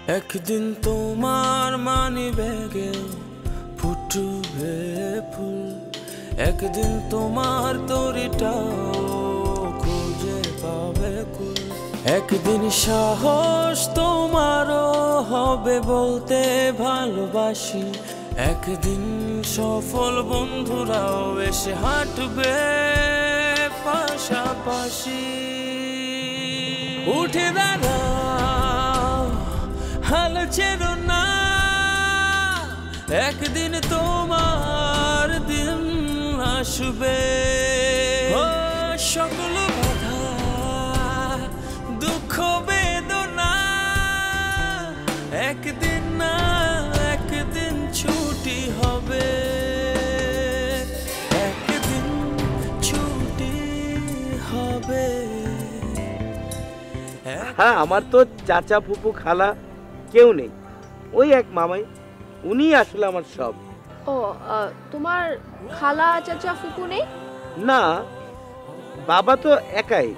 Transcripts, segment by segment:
একদিন তোমার মানি ব্যাগে ফুটবে ফুল, একদিন তোমার তরিটাও খুঁজে পাবে কুল, একদিন সাহস তোমারও হবে বলতে ভালোবাসি, একদিন সফল বন্ধুরাও এসে হাঁটবে পাশাপাশি। উঠে দাঁড়াও, হাল ছেড়ো না, একদিন তোমার দিন আসবে। সকল বাধা দুঃখ বেদনা একদিন না একদিন ছুটি হবে, একদিন ছুটি হবে। হ্যাঁ, আমার তো চাচা ফুপু খালা কেউ নেই, ওই এক মামাই, উনি আসলে আমার সব। ও তোমার খালা চাচা ফুপু নেই? না, বাবা তো একাই,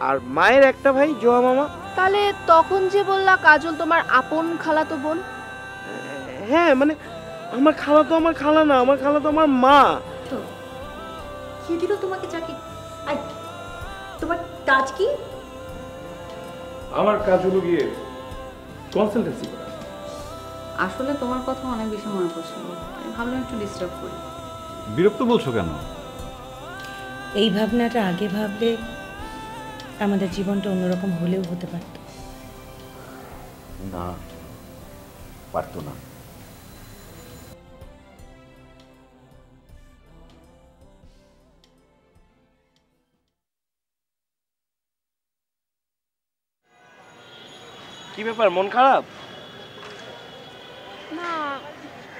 আর মায়ের একটা ভাই জোয়া মামা। তাহলে তখন যে বললা কাজল তোমার আপন খালাতো বোন? হ্যাঁ, মানে আমার খালা তো আমার খালা না, আমার খালা তো আমার মা। তো কি দিল তোমাকে চাকরি? আর তোমার কাজ কি? আমার কাজ হলো গিয়ে কনসালটেন্সি করা। আসলে তোমার কথা অনেক বেশি মনে পড়ছিল, আমি ভাবলাম একটু ডিস্টার্ব করি। বিরক্ত বলছো কেন? এই ভাবনাটা আগে ভাবলে আমাদের জীবনটা অন্যরকম হলেও হতে পারত। না, পারতো না। কি ব্যাপার, মন খারাপ? না,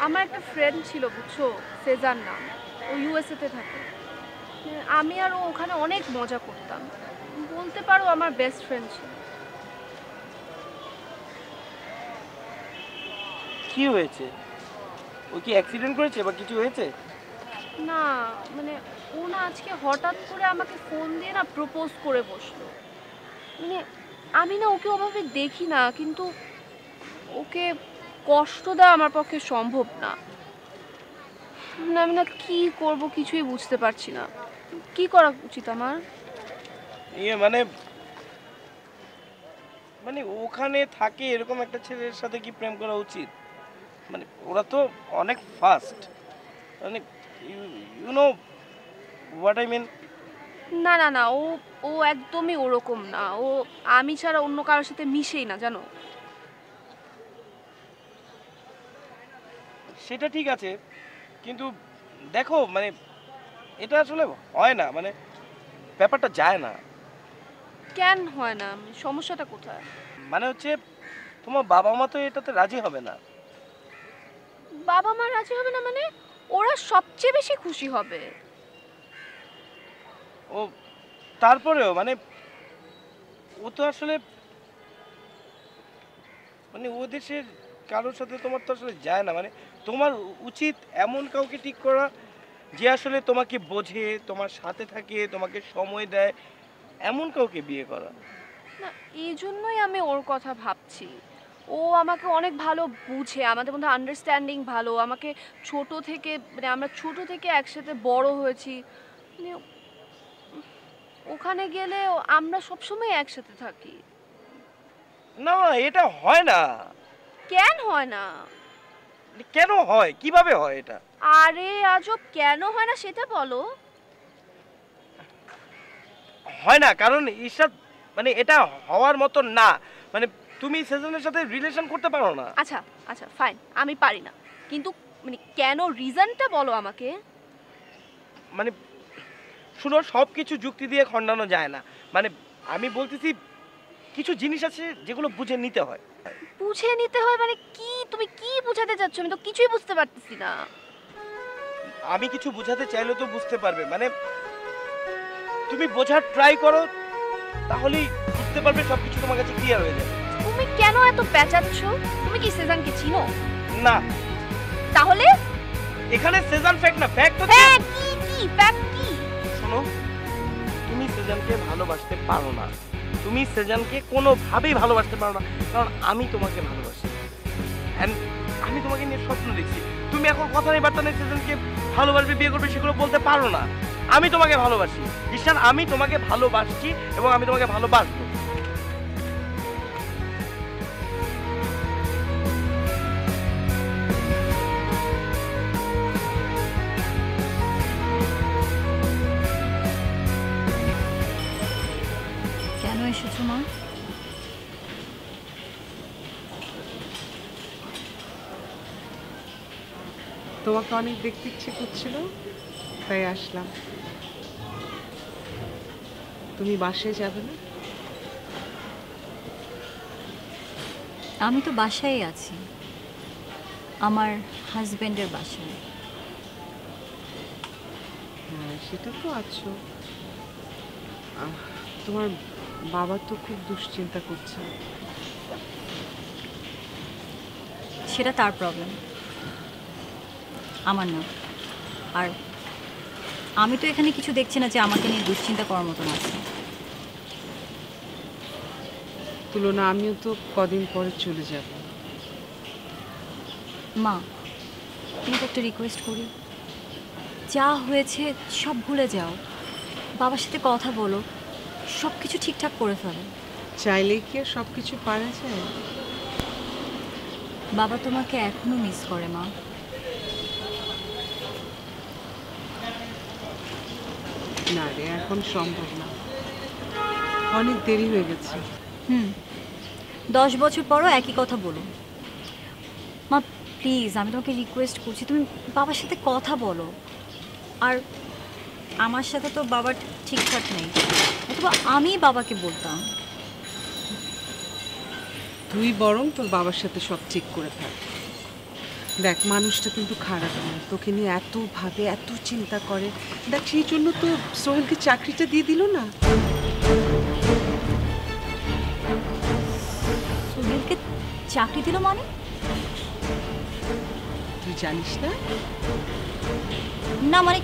আমার একটা ফ্রেন্ড ছিল বুঝছো, সেজান নাম, ও ইউএসএ তে থাকে। আমি আর ও ওখানে অনেক মজা করতাম, বলতে পারো আমার বেস্ট ফ্রেন্ড ছিল। কি হয়েছে? ও কি অ্যাক্সিডেন্ট করেছে বা কিছু হয়েছে? না মানে ও না আজকে হঠাৎ করে আমাকে ফোন দিয়ে না প্রপোজ করে বসলো। মানে আমি না ওকে ওভাবে দেখি না, কিন্তু ওকে কষ্ট দেওয়া আমার পক্ষে সম্ভব না। আমি না কি করব কিছুই বুঝতে পারছি না, কি করা উচিত আমার? মানে মানে ওখানে থাকে এরকম একটা ছেলের সাথে কি প্রেম করা উচিত? মানে ওরা তো অনেক ফাস্ট, মানে you know what I mean. না না না, ও ও একদমই ওরকম না। ও আমি ছাড়া অন্য কারোর সাথে মিশেই না, জানো। সেটা ঠিক আছে, কিন্তু দেখো মানে এটা আসলে হয় না, মানে ব্যাপারটা যায় না। কেন হয় না? সমস্যাটা কোথায়? মানে হচ্ছে তোমার বাবা মা তো এটাতে রাজি হবে না। বাবা মা রাজি হবে না মানে? ওরা সবচেয়ে বেশি খুশি হবে। ও তারপরেও মানে ও তো আসলে মানে ও দেশের কারোর সাথে তোমার তো আসলে যায় না। মানে তোমার উচিত এমন কাউকে ঠিক করা যে আসলে তোমাকে বোঝে, তোমার সাথে থাকে, তোমাকে সময় দেয়, এমন কাউকে বিয়ে করা। না, এই জন্যই আমি ওর কথা ভাবছি। ও আমাকে অনেক ভালো বুঝে, আমাদের মধ্যে আন্ডারস্ট্যান্ডিং ভালো। আমাকে ছোট থেকে মানে আমরা ছোট থেকে একসাথে বড় হয়েছি। মানে ওখানে গেলে আমরা সবসময় একসাথে থাকি। না, এটা হয় না। কেন হয় না? কেন হয়? কিভাবে হয় এটা? আরে আজব, কেন হয় না সেটা বলো। হয় না কারণ ঈশাদ মানে এটা হওয়ার মতো না। মানে তুমি সেজনের সাথে রিলেশন করতে পারো না। আচ্ছা আচ্ছা ফাইন, আমি পারি না, কিন্তু মানে কেন, রিজনটা বলো আমাকে। মানে শুনো, সব কিছু যুক্তি দিয়ে খণ্ডানো যায় না। মানে আমি বলতেছি কিছু জিনিস আছে যেগুলো বুঝে নিতে হয়। বুঝে নিতে হয় মানে কি? তুমি কি বোঝাতে চাচ্ছ? আমি তো কিছুই বুঝতে পারতেছি না। আমি কিছু বোঝাতে চাইলে তো বুঝতে পারবে। মানে তুমি বোঝার ট্রাই করো, তাহলেই বুঝতে পারবে, সবকিছু তোমার কাছে ক্লিয়ার হয়ে যাবে। তুমি কেন এত পেঁচাচ্ছ? তুমি কি সেজানকে চিনো? না। তাহলে এখানে সেজান ফ্যাক্ট না, ফ্যাক্ট হচ্ছে হ্যাঁ কি কি ফ্যাক্ট কি? শোনো, তুমি সেজানকে ভালোবাসতে পারো না, তুমি সেজানকে কোনোভাবেই ভালোবাসতে পারো না, কারণ আমি তোমাকে ভালোবাসি। অ্যান্ড আমি তোমাকে নিয়ে স্বপ্ন দেখছি। তুমি এখন কথা নেই বার্তা নেই সেজানকে ভালোবাসবে, বিয়ে করবে, সেগুলো বলতে পারো না। আমি তোমাকে ভালোবাসি ঈশান, আমি তোমাকে ভালোবাসছি এবং আমি তোমাকে ভালোবাসবো। কেন এসেছো মা? তোমাকে অনেক দেখতে ইচ্ছে করছিল, তাই আসলাম। তুমি বাসায় যাবে না? আমি তো বাসায় আছি, আমার হাজবেন্ডের বাসায়। হ্যাঁ, সেটা তো আছো। তোমার বাবা তো খুব দুশ্চিন্তা করছে। সেটা তার প্রবলেম, আমার না। আর আমি তো এখানে কিছু দেখছি না যে আমাকে নিয়ে দুশ্চিন্তা করার মতন আছে। তুলনা, আমিও তো কদিন পরে চলে যাব। মা, তোমাকে একটা রিকোয়েস্ট করি, যা হয়েছে সব ভুলে যাও, বাবার সাথে কথা বলো, সব কিছু ঠিকঠাক করে ফেলো। চাইলেই কি আর সব কিছু পারা যায়? বাবা তোমাকে এখনো মিস করে মা। না রে, এখন সম্ভব না, অনেক দেরি হয়ে গেছে। 10 বছর পরও একই কথা বলো মা, প্লিজ, আমি তোমাকে রিকোয়েস্ট করছি, তুমি বাবার সাথে কথা বলো। আর আমার সাথে তো বাবার ঠিকঠাক নেই, অথবা আমি বাবাকে বলতাম। তুই বরং তোর বাবার সাথে সব ঠিক করে থাক। দেখ, মানুষটা কিন্তু খারাপ নয়, তোকে নিয়ে এত ভাবে, এত চিন্তা করে। দেখ, সেই জন্য তো সোহেলকে চাকরিটা দিয়ে দিল না। সোহেলকে চাকরি দিল মানে? তুই জানিস না? না মানে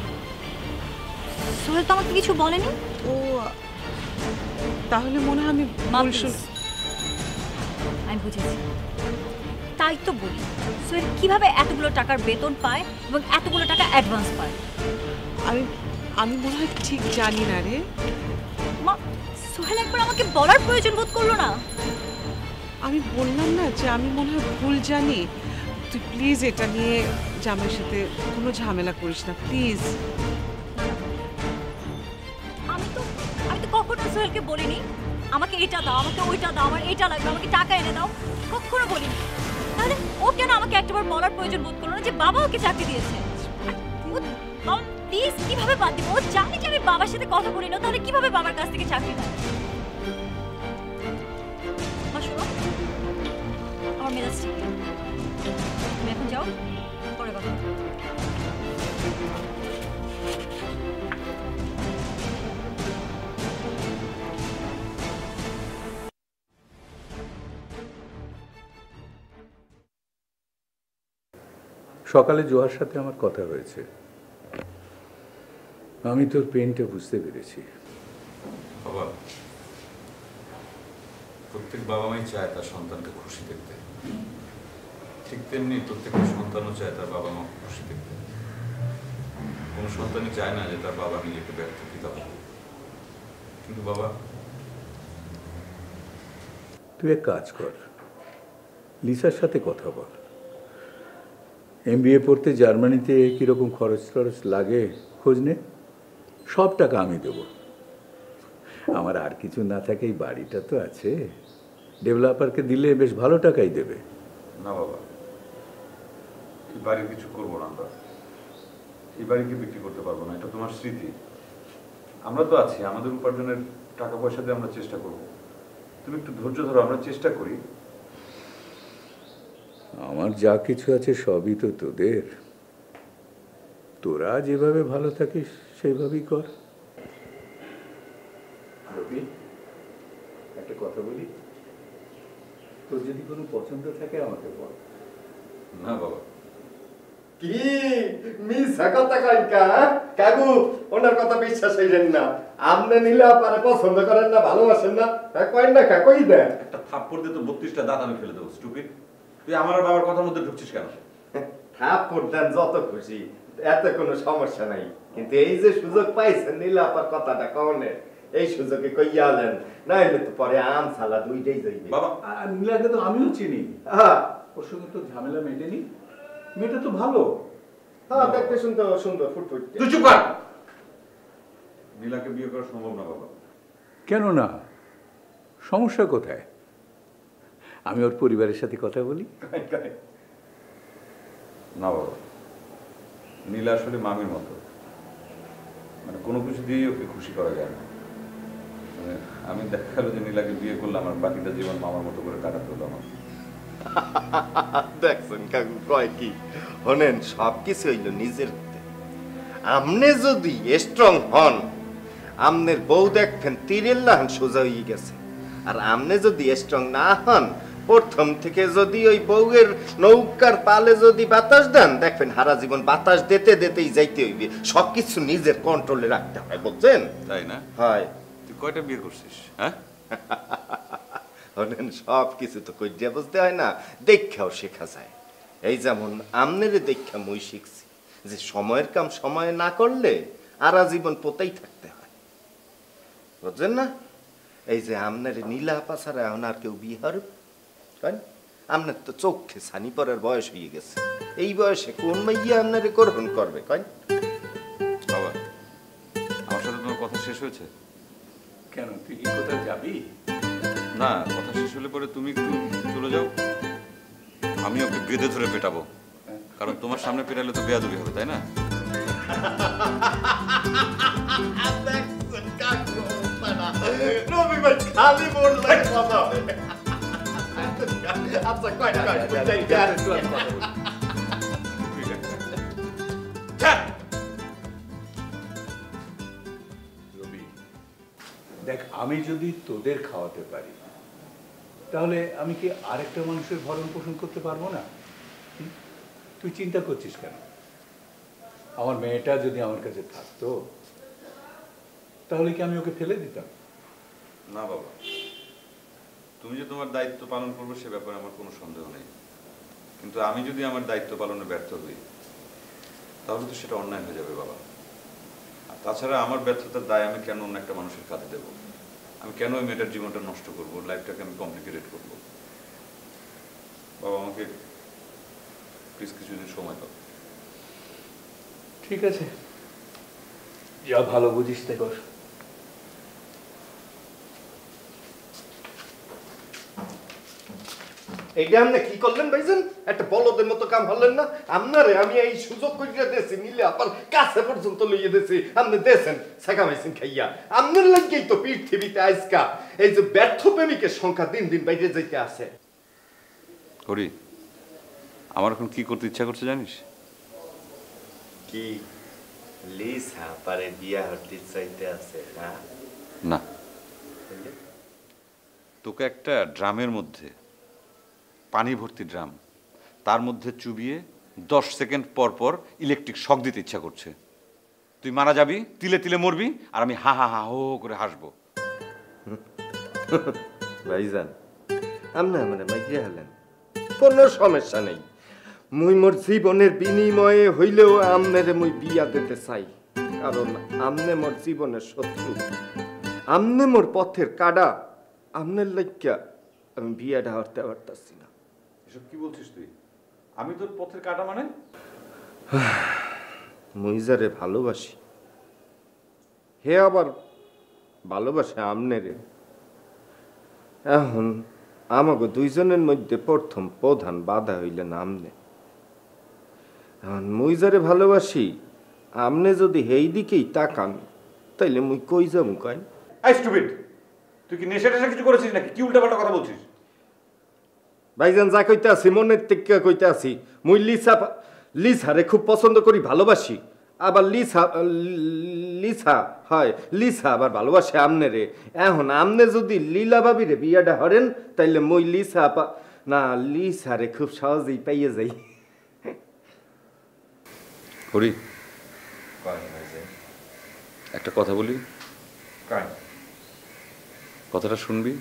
সোহেল তো আমাকে কিছু বলেনি। ও, তাহলে মনে হয় আমি ভুল শুনে। আমি বুঝেছি, তাই তো বলি, সোহেল কিভাবে এতগুলো টাকার বেতন পায় এবং এতগুলো টাকা অ্যাডভান্স পায়? আমি মনে হয় ঠিক জানি না রে মা। সোহেল একবার আমাকে বলার প্রয়োজন বোধ করলো না? আমি বললাম না যে আমি মনে হয় ভুল জানি। তুই প্লিজ এটা নিয়ে জামাইয়ের সাথে কোনো ঝামেলা করিস না, প্লিজ। আমি তো কখনো সোহেলকে বলিনি আমাকে এটা দাও, আমাকে ওইটা দাও, আমার এটা লাগবে, আমাকে টাকা এনে দাও, কখনো বলিনি। তাহলে ও কেন আমাকে একটাবার বলার প্রয়োজন বোধ করলো না যে বাবা ওকে চাকরি দিয়েছে? প্লিজ, কিভাবে বাদ দিব? ও জানে যে আমি বাবার সাথে কথা বলি না, তাহলে কিভাবে বাবার কাছ থেকে চাকরি দেয়? মা শোনো, আমার মেজাজ ঠিক নেই, তুমি এখন যাও, পরে কথা হবে। সকালে জোহার সাথে আমার কথা হয়েছে, আমি তোর পেনটা বুঝতে পেরেছি। বাবা, প্রত্যেক বাবা মাই চায় তার সন্তানকে খুশি দেখতে, ঠিক তেমনি প্রত্যেকটা সন্তানও চায় তার বাবা মা খুশি দেখতে। কোনো সন্তানই চায় না যে তার বাবা নিজেকে ব্যর্থ পিতা হবে। কিন্তু বাবা, তুই এক কাজ কর, লিসার সাথে কথা বল। MBA পড়তে জার্মানিতে কীরকম খরচ টরচ লাগে খোঁজ নে, সব টাকা আমি দেব। আমার আর কিছু না থাকে এই বাড়িটা তো আছে, ডেভেলপারকে দিলে বেশ ভালো টাকাই দেবে। না বাবা, এই বাড়ির কিছু করবো না আমরা, এই বাড়িকে বিক্রি করতে পারবো না, এটা তোমার স্মৃতি। আমরা তো আছি, আমাদের উপার্জনের টাকা পয়সা দিয়ে আমরা চেষ্টা করব। তুমি একটু ধৈর্য ধরো, আমরা চেষ্টা করি। আমার যা কিছু আছে সবই তো তোদের, তোরা যেভাবে ভালো থাকিস সেইভাবেই কর। রবি, একটা কথা বলি, তোর যদি কোনো পছন্দ থাকে আমাকে বল। না বাবা, কি মিছা কথা কই কাকু ওনার কথা বিশ্বাস হইলেন না আপনি নিলে আপনারা পছন্দ করেন না ভালোবাসেন না কই না কই দেন একটা থাপ্পড় দিয়ে তো 32টা দাঁত আমি ফেলে দেবো স্টুপিড তুই আমার আর বাবার কথার মধ্যে ঢুকছিস কেন থাপ্পড় দেন যত খুশি এত কোনো সমস্যা নাই কিন্তু এই যে সুযোগ পাইছেন নিলে আপনার কথাটা কওনে এই সুযোগে কইয়া আলেন নাইলে তো পরে আম সালা দুইটাই যাইবে বাবা নীলাকে তো আমিও চিনি হ্যাঁ ওর সঙ্গে তো ঝামেলা মেটেনি মেয়েটা তো ভালো হ্যাঁ দেখতে শুনতে সুন্দর ফুটফুট তুই চুপ কর নীলাকে বিয়ে করা সম্ভব না বাবা কেন না সমস্যা কোথায় আমি ওর পরিবারের সাথে কথা বলি না বাবা নীলা আসলে মামির মতো মানে কোনো কিছু দিয়েই ওকে খুশি করা যায় না মানে আমি দেখালো যে নীলাকে বিয়ে করলে আমার বাকিটা জীবন মামার মতো করে কাটাতে হলো আমার দেখছেন কাকু কয় কি হনেন সবকিছু হইল নিজের আমনে যদি স্ট্রং হন আমনের বউ দেখবেন তীরের লাহান সোজা হয়ে গেছে আর আমনে যদি স্ট্রং না হন প্রথম থেকে যদি ওই বউয়ের নৌকার পালে যদি বাতাস দেন দেখবেন সারা জীবন বাতাস দিতে দিতেই যাইতে হইবে সবকিছু নিজের কন্ট্রোলে রাখতে হয় বুঝছেন তাই না হয় তুই কয়টা বিয়ে করছিস হ্যাঁ সব কিছু তো কইয়া বুঝতে হয় না দেখাও শেখা যায় এই যেমন আমনেরে দেখা মই শিখছি যে সময়ের কাম সময়ে না করলে আর জীবন পোতেই থাকতে হয় বুঝছেন না এই যে আমনের নীলা পাছারা এখন আর কেউ বিয়ে হবে আপনার তো চোখে ছানি পড়ার বয়স হয়ে গেছে এই বয়সে কোন মাইয়া আপনারে গ্রহণ করবে কয় বাবা আমার সাথে তোমার কথা শেষ হয়েছে কেন তুই কি কোথাও যাবি না কথা শেষ হলে পরে তুমি একটু চলে যাও আমি ওকে বেঁধে ধরে পেটাবো কারণ তোমার সামনে পেটালে তো বেয়াদবি হবে তাই না রবি ভাই খালি বললেন কথা আচ্ছা কয় রবি দেখ আমি যদি তোদের খাওয়াতে পারি তাহলে আমি কি আরেকটা মানুষের ভরণ পোষণ করতে পারবো না তুই চিন্তা করছিস কেন আমার মেয়েটা যদি আমার কাছে থাকতো তাহলে কি আমি ওকে ফেলে দিতাম না বাবা তুমি যে তোমার দায়িত্ব পালন করবে সে ব্যাপারে আমার কোনো সন্দেহ নেই কিন্তু আমি যদি আমার দায়িত্ব পালনে ব্যর্থ হই তাহলে তো সেটা অন্যায় হয়ে যাবে বাবা আর তাছাড়া আমার ব্যর্থতার দায় আমি কেন অন্য একটা মানুষের কাঁধে দেবো আমি কেন ওই মেয়েটার জীবনটা নষ্ট করবো লাইফটাকে আমি কমপ্লিকেটেড করবো বাবা আমাকে প্লিজ কিছুদিন সময় দাও ঠিক আছে যা ভালো বুঝিস তাই কর এইটা আপনি কি করলেন ভাইজান একটা বলদের মতো কাম হলেন না আপনারে আমি এই সুযোগ করিয়া দিয়েছি নিলে আপনার কাছে পর্যন্ত লইয়ে দিয়েছি আপনি দিয়েছেন শেখামাইছেন খাইয়া আপনার লাগেই তো পৃথিবীতে আজকা এই যে ব্যর্থ প্রেমিকের সংখ্যা দিন দিন বাইরে যাইতে আছে করি আমার এখন কি করতে ইচ্ছা করছে জানিস কি লিসা পারে বিয়া হতে চাইতে আছে না না তোকে একটা ড্রামের মধ্যে পানি ভর্তি ড্রাম তার মধ্যে চুবিয়ে 10 সেকেন্ড পর পর ইলেকট্রিক শক দিতে ইচ্ছা করছে তুই মারা যাবি তিলে তিলে মরবি আর আমি হা হা হা হো করে হাসবো ভাইজান আপনি আমারে মাইয়া হলেন কোনো সমস্যা নেই মুই মোর জীবনের বিনিময়ে হইলেও আমনেরে মুই বিয়া দিতে চাই কারণ আমনে মোর জীবনের শত্রু আমনে মোর পথের কাডা আমনের লাগিয়া আমি বিয়াটা হতে পারতাছি না এসব কি বলছিস তুই আমি তোর পথের কাটা মানে মুই যারে ভালোবাসি হে আবার ভালোবাসে আমনেরে এখন আমাকে দুইজনের মধ্যে প্রথম প্রধান বাধা হইলেন আমনে এখন মুই যারে ভালোবাসি আমনে যদি হেই দিকেই তাকান তাইলে মুই কই যাবো কয় আই স্টুপিড তুই কি নেশা টেশা কিছু করেছিস নাকি কি উল্টাপাল্টা কথা বলছিস ভাইজান যা কইতে আছি মনের থেকে কইতে আছি মুই লিসারে খুব পছন্দ করি ভালোবাসি আবার লিসা হয় লিসা আবার ভালোবাসে আমনে রে এখন আমনে যদি লীলা ভাবিরে বিয়াটা হরেন তাইলে মুই লিসারে খুব সহজেই পাইয়ে যাই হরি, একটা কথা বলি, কথাটা শুনবি?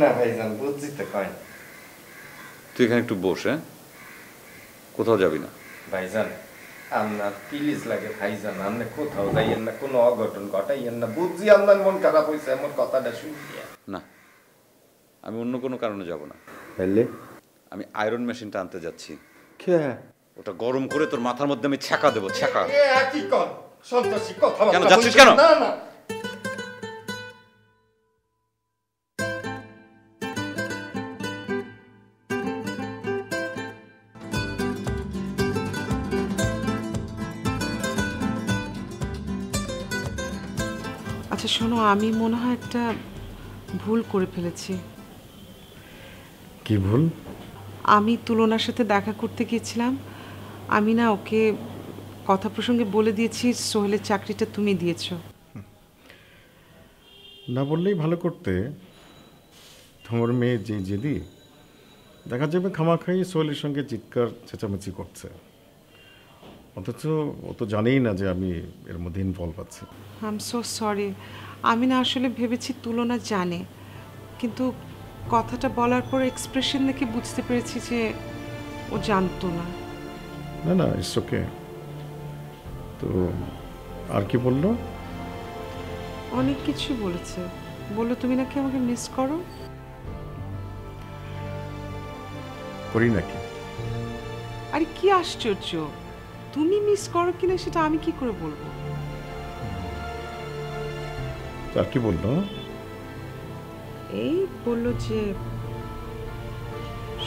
না ভাইজান, বুঝছি তো, কয়। তুই এখানে একটু বস, হ্যাঁ? কোথাও যাবি না ভাইজান। আপনার প্লিজ লাগে ভাইজান, আপনি কোথাও যাইয়েন না, কোনো অঘটন ঘটাইয়েন না। বুঝছি আপনার মন খারাপ হয়েছে, এমন কথাটা শুনিয়া। না, আমি অন্য কোনো কারণে যাব না। তাহলে আমি আয়রন মেশিনটা আনতে যাচ্ছি। কে? ওটা গরম করে তোর মাথার মধ্যে আমি ছ্যাঁকা দেবো, ছ্যাঁকা। কি কর সন্ত্রাসী কথা। কেন যাচ্ছিস কেন? না না, আচ্ছা শোনো, আমি মনে হয় একটা ভুল করে ফেলেছি। কি ভুল? আমি তুলনার সাথে দেখা করতে গিয়েছিলাম, আমি না ওকে কথা প্রসঙ্গে বলে দিয়েছি সোহেলের চাকরিটা তুমি দিয়েছো। না বললেই ভালো করতে। তোমার মেয়ে যে জেদি, দেখা যাবে খামাখাই সোহেলের সঙ্গে চিৎকার চেঁচামেচি করছে, অথচ ও তো জানেই না যে আমি এর মধ্যে ইনভলভ আছি। I am so sorry. আমি না আসলে ভেবেছি তুলনা জানে, কিন্তু কথাটা বলার পর এক্সপ্রেশন দেখে বুঝতে পেরেছি যে ও জানতো না। না না, ইটস ওকে। তো আর কি বললো? অনেক কিছু বলেছে। বললো তুমি নাকি আমাকে মিস করো। করি নাকি? আরে কি আশ্চর্য, তুমি মিস করো কিনা সেটা আমি কি করে বলবো? আর কি বললো? এই বললো যে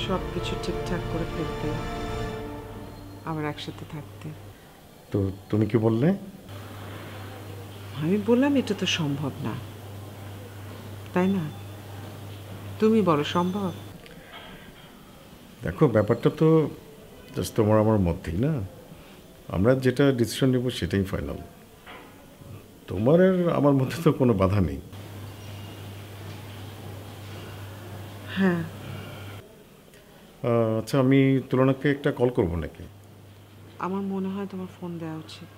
সব কিছু ঠিকঠাক করে ফেলতে, আবার একসাথে থাকতে। তো তুমি কি বললে? আমি বললাম এটা তো সম্ভব না, তাই না? তুমি বলো সম্ভব? দেখো, ব্যাপারটা তো জাস্ট তোমার আমার মধ্যেই না। আমরা যেটা ডিসিশন নেব সেটাই ফাইনাল। তোমার আর আমার মধ্যে তো কোনো বাধা নেই। হ্যাঁ। আচ্ছা, আমি তুলনাকে একটা কল করব নাকি? আমার মনে হয় তোমার ফোন দেওয়া উচিত।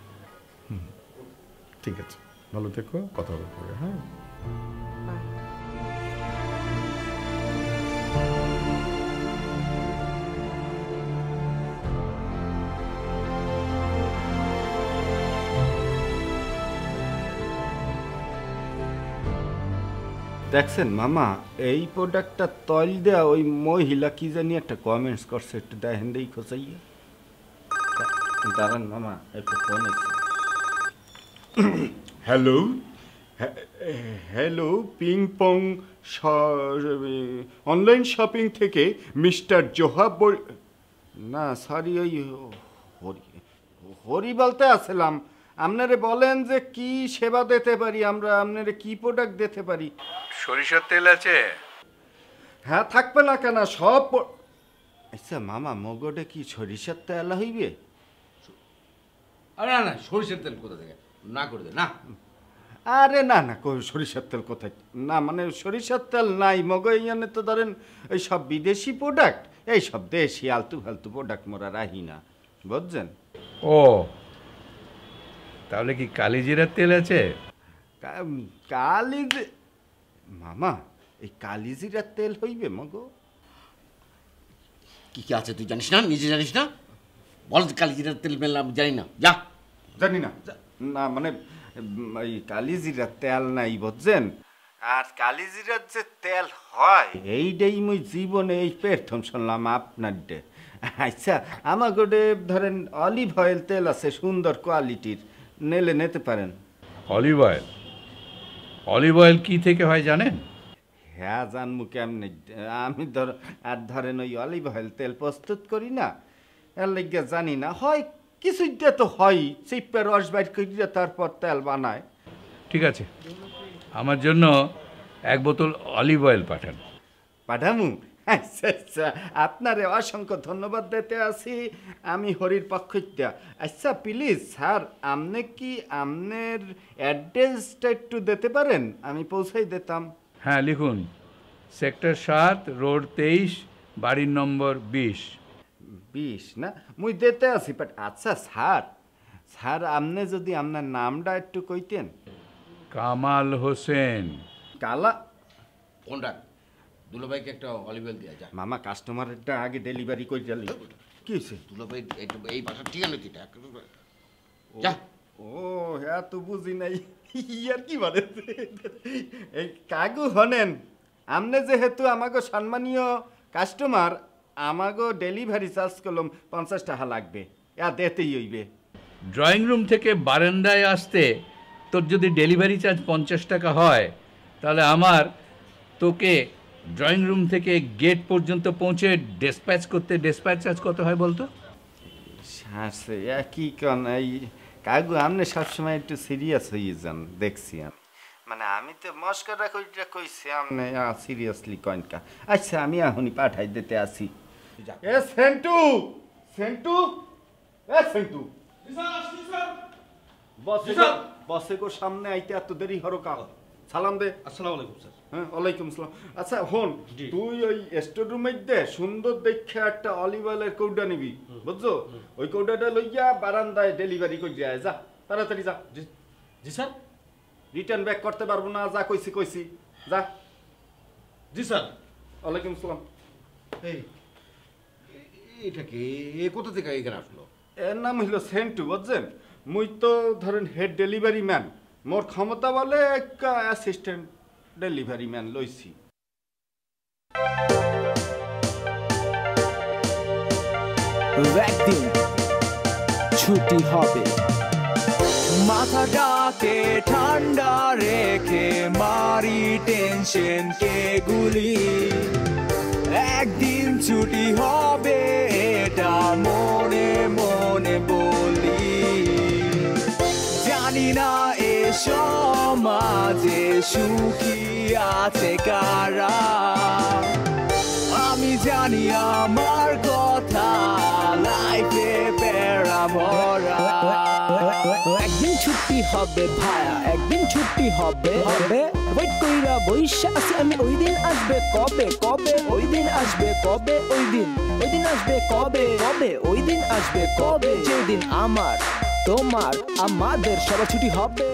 ঠিক আছে, ভালো থেকো, কথা হবে পরে। হ্যাঁ, দেখছেন মামা, এই প্রোডাক্টটা তৈল দেয়া ওই মহিলা কি জানি একটা কমেন্টস করছে, একটু দেখেন দেই খোঁচাইয়া। দাঁড়ান মামা, একটু ফোন এসে। Hello hello, ping pong online shopping থেকে মিস্টার জোহাব। না সরি, ওই হরি হরি বলতে আসলাম। আপনারে বলেন যে কি সেবা দিতে পারি আমরা, আপনারে কি প্রোডাক্ট দিতে পারি? সরিষার তেল আছে? হ্যাঁ, থাকবে না কেন, সব। আচ্ছা মামা, মগডে কি সরিষার তেল হইবে? আরে না না, সরিষার তেল কোথা থেকে না করে দে না। আরে না না, সরিষার তেল কোথায়? না মানে সরিষার তেল নাই মগো। এইখানে তো ধরেন ওই সব বিদেশি প্রোডাক্ট, এই সব দেশি আলতু ফালতু প্রোডাক্ট মোরা রাহি না, বুঝছেন? ও, তাহলে কি কালিজিরার তেল আছে? মামা, এই কালিজিরার তেল হইবে মগো? কি কি আছে তুই জানিস না? নিজে জানিস না? বল কালিজিরার তেল মেলা আমি জানি না, যা। জানি না, না মানে এই কালিজিরার তেল নাই, বুঝছেন? আর কালিজিরার যে তেল হয় এইটাই মুই জীবনে এই প্রথম শুনলাম আপনার ডে। আচ্ছা, আমার গোটে ধরেন অলিভ অয়েল তেল আছে সুন্দর কোয়ালিটির, নেলে নিতে পারেন। Olive oil? অলিভ অয়েল কি থেকে হয় জানেন? হ্যাঁ জানবো কেমনি, আমি ধরেন ওই অলিভ অয়েল তেল প্রস্তুত করি না, এর লেগে জানি না। হয় কিছুটা তো হয়, চিপে রস বাইর করিয়া তারপর তেল বানায়। ঠিক আছে, আমার জন্য এক বোতল অলিভ অয়েল পাঠান। পাঠামু? আচ্ছা আচ্ছা, আপনারে অসংখ্য ধন্যবাদ দিতে আছি আমি হরির পক্ষ থেকে। আচ্ছা প্লিজ স্যার, আপনি কি আপনার অ্যাড্রেসটা একটু দিতে পারেন? আমি পৌঁছাই দিতাম। হ্যাঁ লিখুন, সেক্টর 7, রোড 23, বাড়ির নম্বর 20। 20 না মুই দিতে আছি বাট আচ্ছা স্যার স্যার আপনি যদি আপনার নামটা একটু কইতেন। কামাল হোসেন। কালা কোনটা? দুলাভাইকে একটা অলিভ অয়েল দিয়া যা। মামা কাস্টমারটা আগে ডেলিভারি করে দিলি। কি হয়েছে? দুলাভাই এই বাসার ঠিকানা দিটা যা। ও হ্যাঁ তো বুঝি নাই ইয়ার কি বলে এই কাগু হনেন আমনে যেহেতু আমাকে সম্মানীয় কাস্টমার আমাকে ডেলিভারি চার্জ করলাম 50 টাকা লাগবে দিতেই হইবে। ড্রয়িং রুম থেকে বারান্দায় আসতে তোর যদি ডেলিভারি চার্জ 50 টাকা হয় তাহলে আমার তোকে ড্রয়িং রুম থেকে গেট পর্যন্ত পৌঁছে ডিসপ্যাচ করতে ডিসপ্যাচ চার্জ কত হয় বলতো? শাসে কি কোন এই কাগু আপনি সবসময় একটু সিরিয়াস হয়ে যান দেখছি আমি, মানে আমি তো মস্করা কইটা কইছি আপনি সিরিয়াসলি কইনকা। আচ্ছা আমি এখনই পাঠাই দিতে আসি। এ সেন্টু সেন্টু এ সেন্টু বসে গো সামনে আইতে এত দেরি হরো কা? সালাম দে। আসসালামু আলাইকুম স্যার। হ্যাঁ ওয়ালাইকুম সালাম। আচ্ছা হন তুই ওই স্টোর রুমে দে সুন্দর দেখে একটা অলিভ অয়েলের কৌটা নিবি বুঝছো? ওই কৌটাটা লইয়া বারান্দায় ডেলিভারি করে যায় যা তাড়াতাড়ি যা। জি স্যার। রিটার্ন ব্যাক করতে পারবো না যা কইছি কইছি যা। জি স্যার। ওয়ালাইকুম সালাম। এই এটা কি এ কোথা থেকে এখানে আসলো? এর নাম হইল সেন্টু বুঝছেন? মুই তো ধরেন হেড ডেলিভারি ম্যান, মোর ক্ষমতা বলে একটা অ্যাসিস্ট্যান্ট ডেলিভারি ম্যান লইছি। একদিন ছুটি হবে, মাথাটাকে ঠান্ডা রেখে মারি টেনশন কে গুলি। একদিন ছুটি হবে এটা মনে মনে বলি। জানি না এ সমাজে সুখী আছে কারা, আমি জানি আমার কথা লাইফে প্যারা ভরা। একদিন ছুটি হবে ভায়া, একদিন ছুটি হবে হবে। ওয়েট কইরা বইসা আছি আমি, ওই দিন আসবে কবে কবে, ওই দিন আসবে কবে, ওই দিন আসবে কবে কবে, ওই দিন আসবে কবে, যেদিন আমার তোমার আমাদের সবার ছুটি হবে।